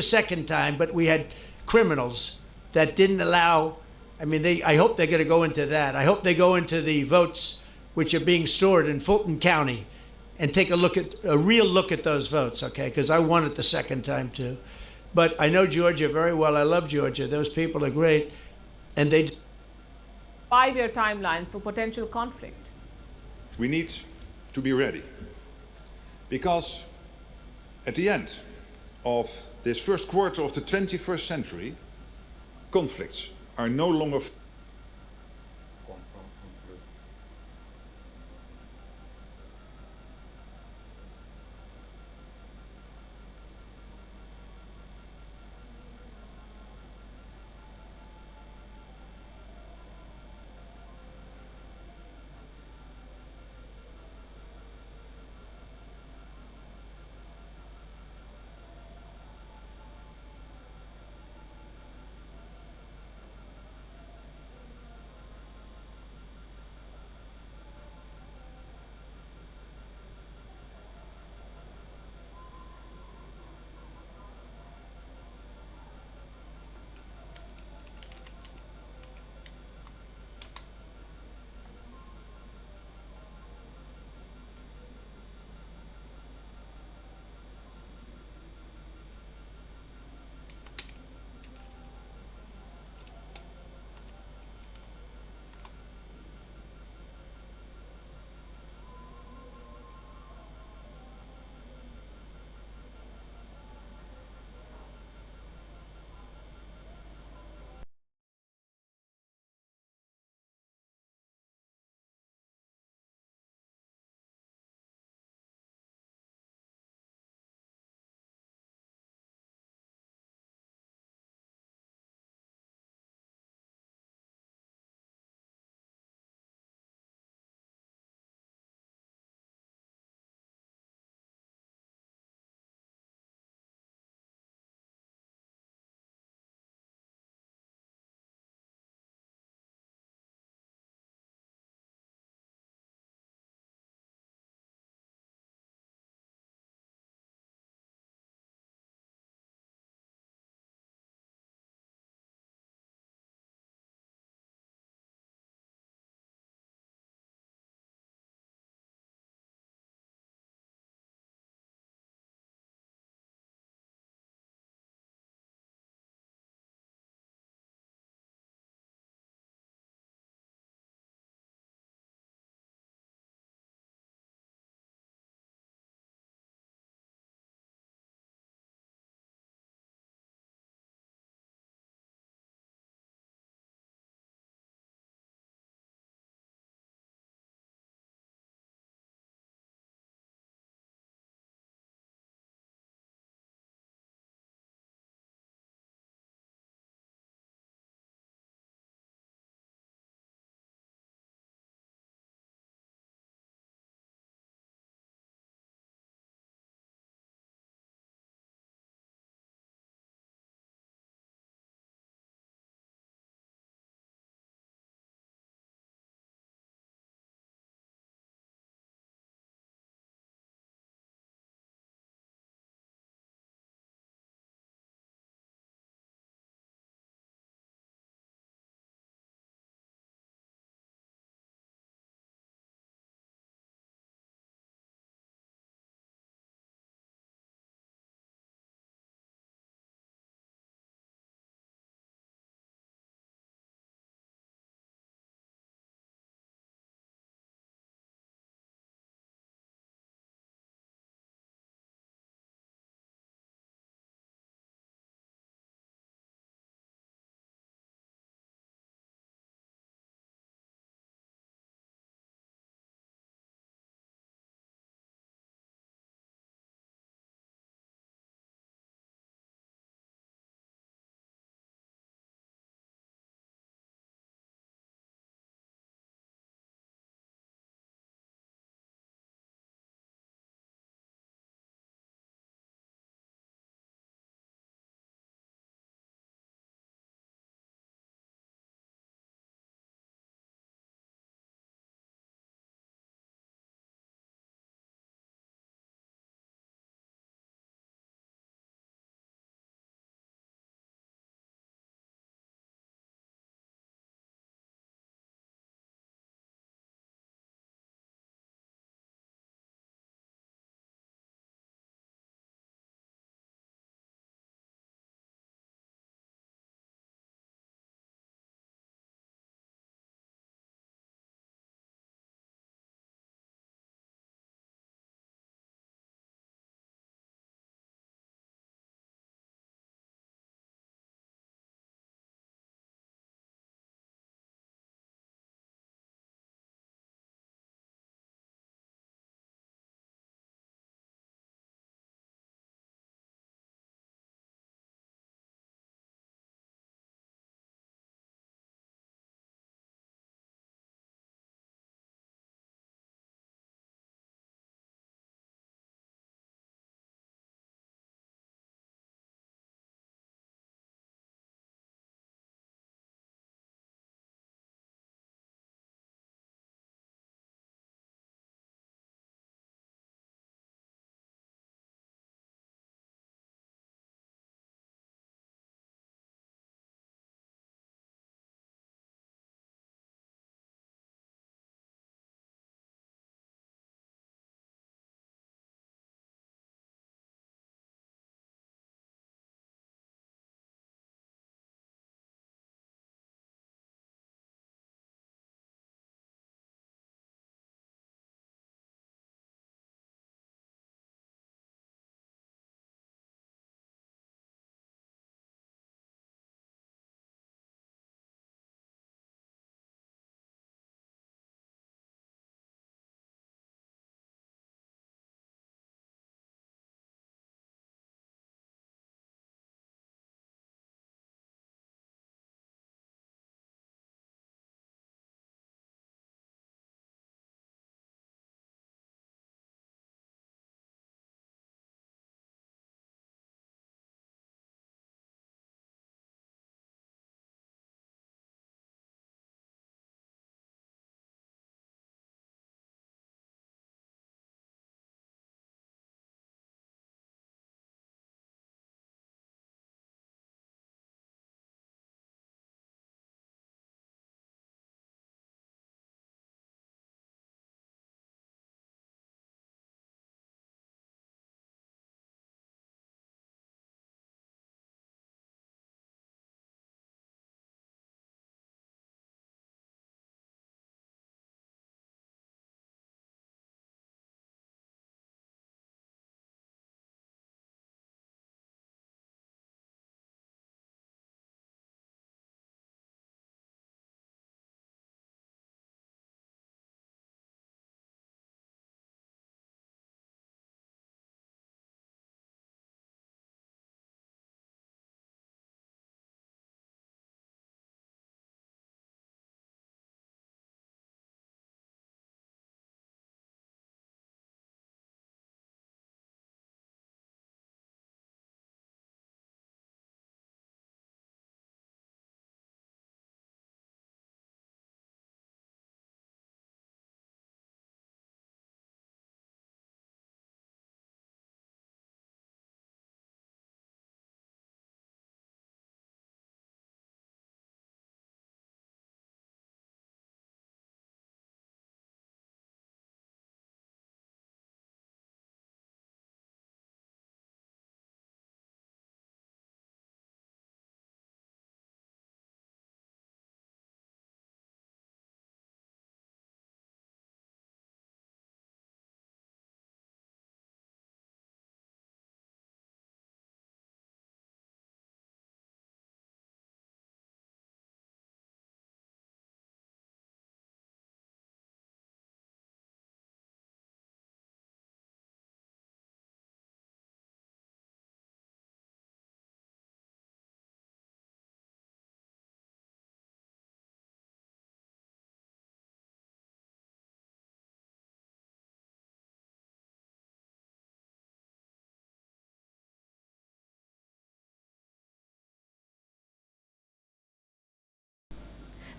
the second time, but we had criminals that didn't allow. I mean, I hope they're going to go into that. I hope they go into the votes which are being stored in Fulton County and take a real look at those votes, okay? Because I won it the second time too. But I know Georgia very well. I love Georgia. Those people are great. And they... 5-year timelines for potential conflict. We need to be ready. Because at the end of this first quarter of the 21st century, conflicts are no longer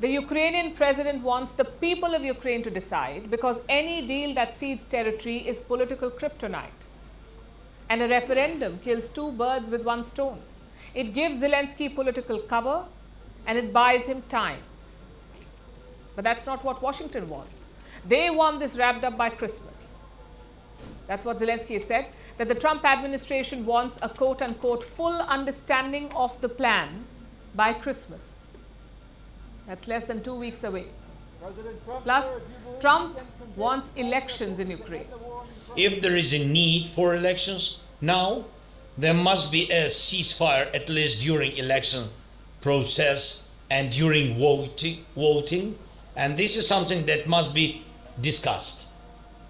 The Ukrainian president wants the people of Ukraine to decide because any deal that cedes territory is political kryptonite. And a referendum kills two birds with one stone. It gives Zelensky political cover and it buys him time. But that's not what Washington wants. They want this wrapped up by Christmas. That's what Zelensky has said, that the Trump administration wants a quote-unquote full understanding of the plan by Christmas. That's less than 2 weeks away. Plus, Trump wants elections in Ukraine. If there is a need for elections now, there must be a ceasefire at least during election process and during voting. And this is something that must be discussed.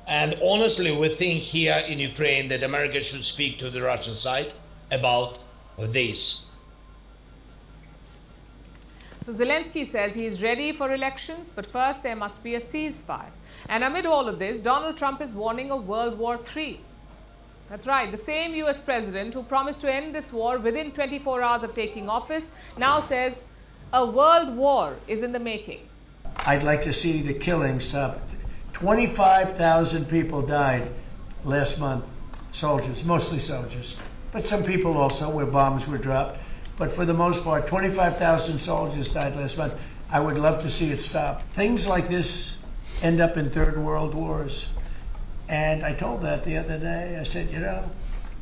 And honestly, we think here in Ukraine that America should speak to the Russian side about this. So Zelensky says he is ready for elections, but first there must be a ceasefire. And amid all of this, Donald Trump is warning of World War III. That's right, the same US president who promised to end this war within 24 hours of taking office now says a world war is in the making. I'd like to see the killing stop. 25,000 people died last month, soldiers, mostly soldiers, but some people also where bombs were dropped. But for the most part, 25,000 soldiers died last month. I would love to see it stop. Things like this end up in third world wars. And I told that the other day. I said, you know,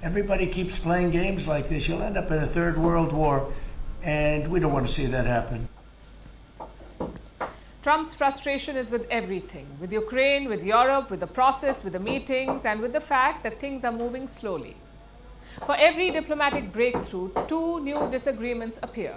everybody keeps playing games like this. You'll end up in a third world war. And we don't want to see that happen. Trump's frustration is with everything, with Ukraine, with Europe, with the process, with the meetings, and with the fact that things are moving slowly. For every diplomatic breakthrough, two new disagreements appear.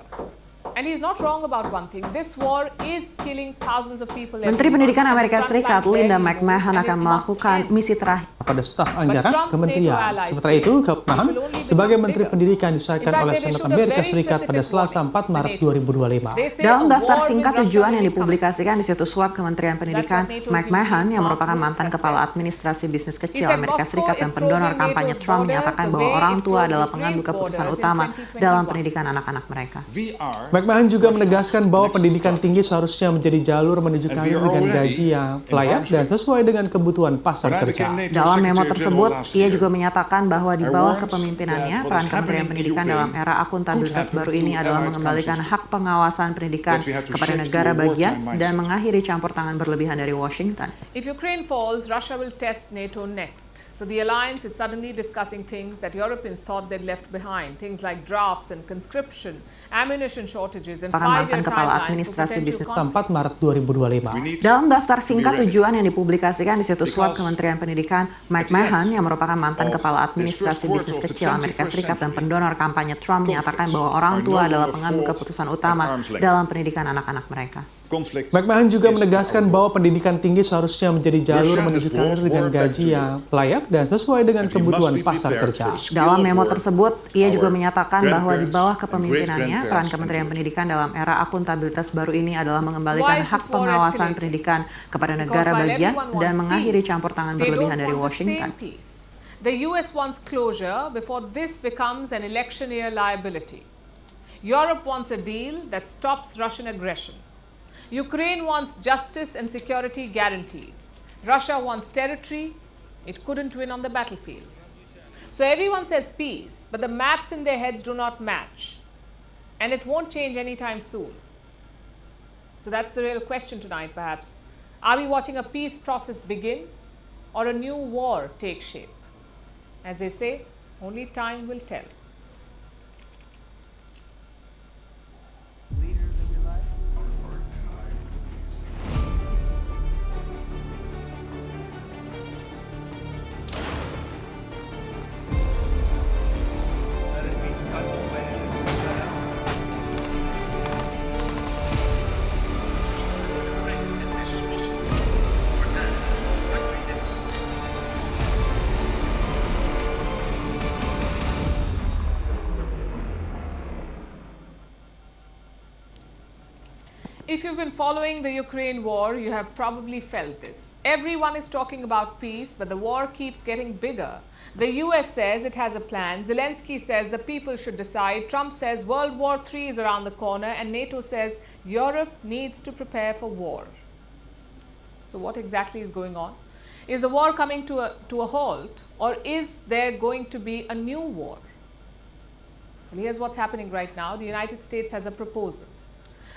And he's not wrong about one thing. This war is killing thousands of people every Menteri month. Pendidikan Amerika Serikat Linda McMahon akan melakukan misi terakhir pada staf anggaran kementerian. Sementara itu, McMahon sebagai Menteri Pendidikan disahkan oleh Senat Amerika Serikat pada Selasa 4 Maret 2025. Dalam daftar singkat tujuan yang dipublikasikan di situs web Kementerian Pendidikan, McMahon yang merupakan mantan kepala administrasi bisnis kecil Amerika Serikat dan pendonor kampanye Trump menyatakan bahwa orang tua adalah pengambil keputusan utama dalam pendidikan anak-anak mereka. McMahon juga menegaskan bahwa pendidikan tinggi seharusnya menjadi jalur menuju karir dengan gaji yang layak dan sesuai dengan kebutuhan pasar kerja. Dalam memo tersebut, ia juga menyatakan bahwa di bawah kepemimpinannya, peran Kementerian Pendidikan dalam era akuntabilitas baru ini adalah mengembalikan hak pengawasan pendidikan kepada negara bagian dan mengakhiri campur tangan berlebihan dari Washington. If Ukraine falls, Russia will test NATO next. So the alliance is suddenly discussing things that Europeans thought they'd left behind, things like drafts and conscription, ammunition shortages, and Mantan 5-year kepala timelines administrasi for bisnis potential 4 Maret 2025. Dalam daftar singkat tujuan yang dipublikasikan di situs web Kementerian Pendidikan, McMahon yang merupakan mantan kepala administrasi bisnis kecil Amerika Serikat dan pendonor kampanye Trump menyatakan bahwa orang tua adalah pengambil keputusan utama dalam pendidikan anak-anak mereka. McMahon juga menegaskan bahwa pendidikan tinggi seharusnya menjadi jalur menuju karir dengan gaji yang layak dan sesuai dengan kebutuhan pasar kerja. Dalam memo tersebut, ia juga menyatakan bahwa di bawah kepemimpinannya, peran Kementerian Pendidikan dalam era akuntabilitas baru ini adalah mengembalikan hak pengawasan pendidikan kepada negara bagian dan mengakhiri campur tangan berlebihan dari Washington. The US wants closure before this becomes an election year liability. Europe wants a deal that stops Russian aggression. Ukraine wants justice and security guarantees. Russia wants territory it couldn't win on the battlefield. So everyone says peace, but the maps in their heads do not match. And it won't change anytime soon. So that's the real question tonight, perhaps. Are we watching a peace process begin or a new war take shape? As they say, only time will tell. If you've been following the Ukraine war, you have probably felt this. Everyone is talking about peace, but the war keeps getting bigger. The US says it has a plan. Zelensky says the people should decide. Trump says World War III is around the corner. And NATO says Europe needs to prepare for war. So what exactly is going on? Is the war coming to a halt, or is there going to be a new war? Well, here's what's happening right now. The United States has a proposal.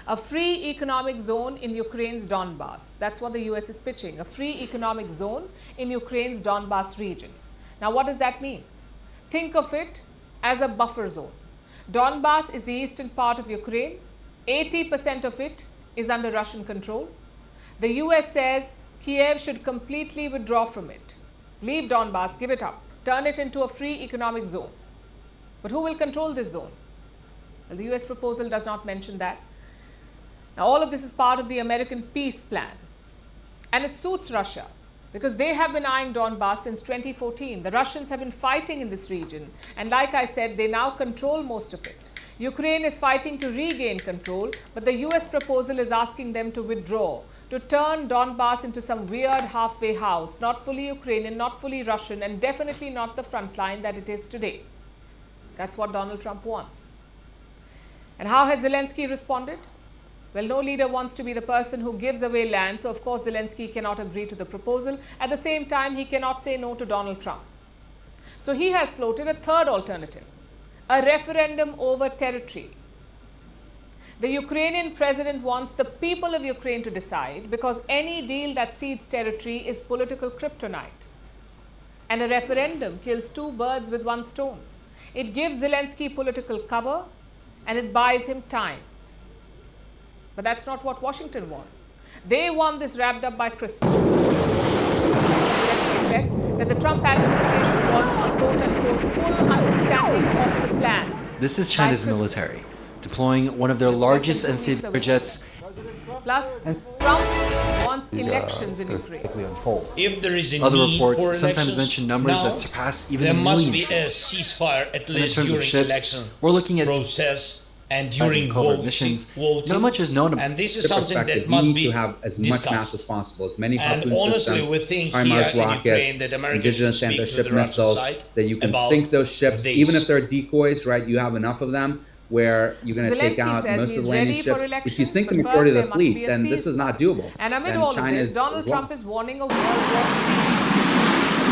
A free economic zone in Ukraine's Donbass. That's what the US is pitching. A free economic zone in Ukraine's Donbass region. Now, what does that mean? Think of it as a buffer zone. Donbass is the eastern part of Ukraine. 80% of it is under Russian control. The US says Kiev should completely withdraw from it. Leave Donbass, give it up, turn it into a free economic zone. But who will control this zone? Well, the US proposal does not mention that. Now, all of this is part of the American peace plan. And it suits Russia, because they have been eyeing Donbass since 2014. The Russians have been fighting in this region. And like I said, they now control most of it. Ukraine is fighting to regain control, but the US proposal is asking them to withdraw, to turn Donbass into some weird halfway house, not fully Ukrainian, not fully Russian, and definitely not the front line that it is today. That's what Donald Trump wants. And how has Zelensky responded? Well, no leader wants to be the person who gives away land, so of course Zelensky cannot agree to the proposal. At the same time, he cannot say no to Donald Trump. So he has floated a third alternative, a referendum over territory. The Ukrainian president wants the people of Ukraine to decide, because any deal that cedes territory is political kryptonite. And a referendum kills two birds with one stone. It gives Zelensky political cover and it buys him time. But that's not what Washington wants. They want this wrapped up by Christmas. Zelensky said that the Trump administration wants a quote-unquote full understanding of the plan. This is China's military, deploying one of their largest amphibious jets. Plus, Trump wants elections in Ukraine. If there is a Other need reports for sometimes elections, mention numbers now that surpass even there a must million be a troops. ceasefire at In least terms during of ships, election we're looking at process and fighting during covert voting. missions. Not much is known about. And this is the something that perspective, must we need be to have as much mass as discussed. possible, as many And Harpoon honestly, systems, we think HIMARS here in rockets, Ukraine that America indigenous should speak to anti-ship the Russian missiles, side that you can about sink those ships, this. even if they're decoys, right? You have enough of them where you're going to take Zelensky out says most of he's the landing ready for ships. If you elections, sink the but majority of first the there must be fleet, a then this is not ceasefire. doable. And amid And all of China this, is Donald Trump lost. is warning of World War III.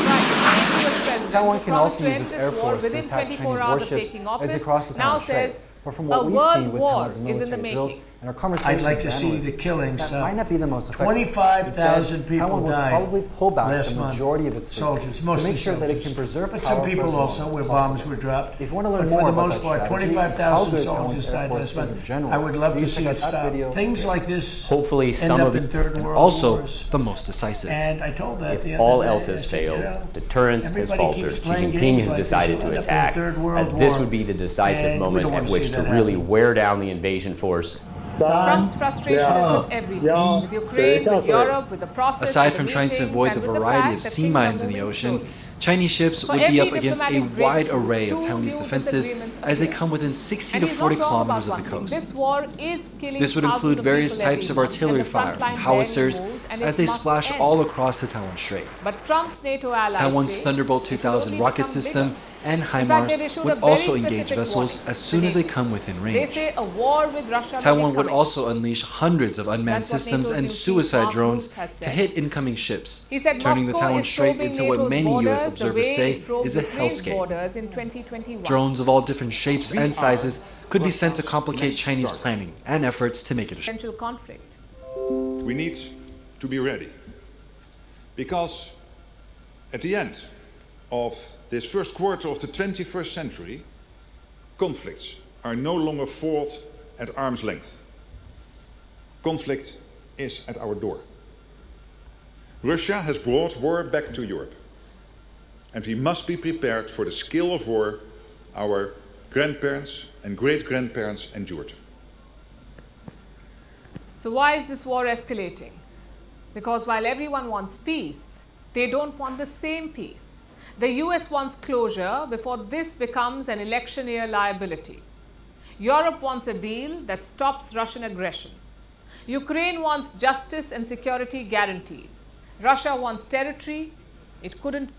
Right, the same US president Taiwan who can promised also to use end its this air war force to within attack 24 Chinese hours of warships taking as office, they cross the now Taiwan Strait. says But from a what we've world seen with war Taiwan's is in the military drills making. and our conversations I'd like with to see the analysts, killings. that might not be the most effective. 25,000 Instead, people Taiwan will died probably pull back last the month. majority of its fleet Soldiers, to mostly make sure that it soldiers. can preserve But power some for people as long also as where possible. bombs were dropped. If you want to learn But more for the about most that part, strategy, 25,000 how good soldiers Taiwan's Air died Force last is month. in general, I would love to please see check it out that stop. video. Things like this Hopefully end some up of in it, third And world also wars. the most decisive. And I told that the if other all day, else I has said, you failed, know, deterrence has everybody faltered, keeps Xi playing Jinping games has like this, decided we'll to end up in a attack, third world and this war. would be the decisive And we moment don't at want to which see to that really happen. wear down the invasion force. Trump's frustration is with everything, with Ukraine, with Europe, with the process. Aside with from the trying to meetings, avoid and the with variety fact of that sea things mines are in the moving ocean, slowly. Chinese ships For would be every up against a diplomatic wide breakthrough, array of two Taiwanese new defenses disagreements as they appear. come within 60 And to he's 40 not wrong kilometers about of the one thing. coast. This war is killing This would thousands include of various people types of every month, artillery and the fire, front line howitzers, barely moves, and it as they must splash end. all across the Taiwan Strait. But Trump's NATO allies Taiwan's say Thunderbolt it will 2000 only rocket become system bigger. and In fact, HIMARS they've issued a would very also engage specific vessels warning as soon to as they NATO. come within They range. say a war with Russia may be Taiwan would coming. also unleash hundreds of unmanned That's what systems NATO's and new chief suicide Mark drones Rutte has to said. hit incoming ships, He said turning the Moscow Taiwan is Strait probing into what NATO's many borders U.S. the observers way say it probed is a Ukraine's hellscape. borders in 2021. Drones of all different shapes and sizes could be sent to complicate Chinese planning and efforts to make it a Potential conflict. We need to be ready. Because at the end of this first quarter of the 21st century, conflicts are no longer fought at arm's length. Conflict is at our door. Russia has brought war back to Europe. And we must be prepared for the scale of war our grandparents and great-grandparents endured. So why is this war escalating? Because while everyone wants peace, they don't want the same peace. The US wants closure before this becomes an election year liability. Europe wants a deal that stops Russian aggression. Ukraine wants justice and security guarantees. Russia wants territory it couldn't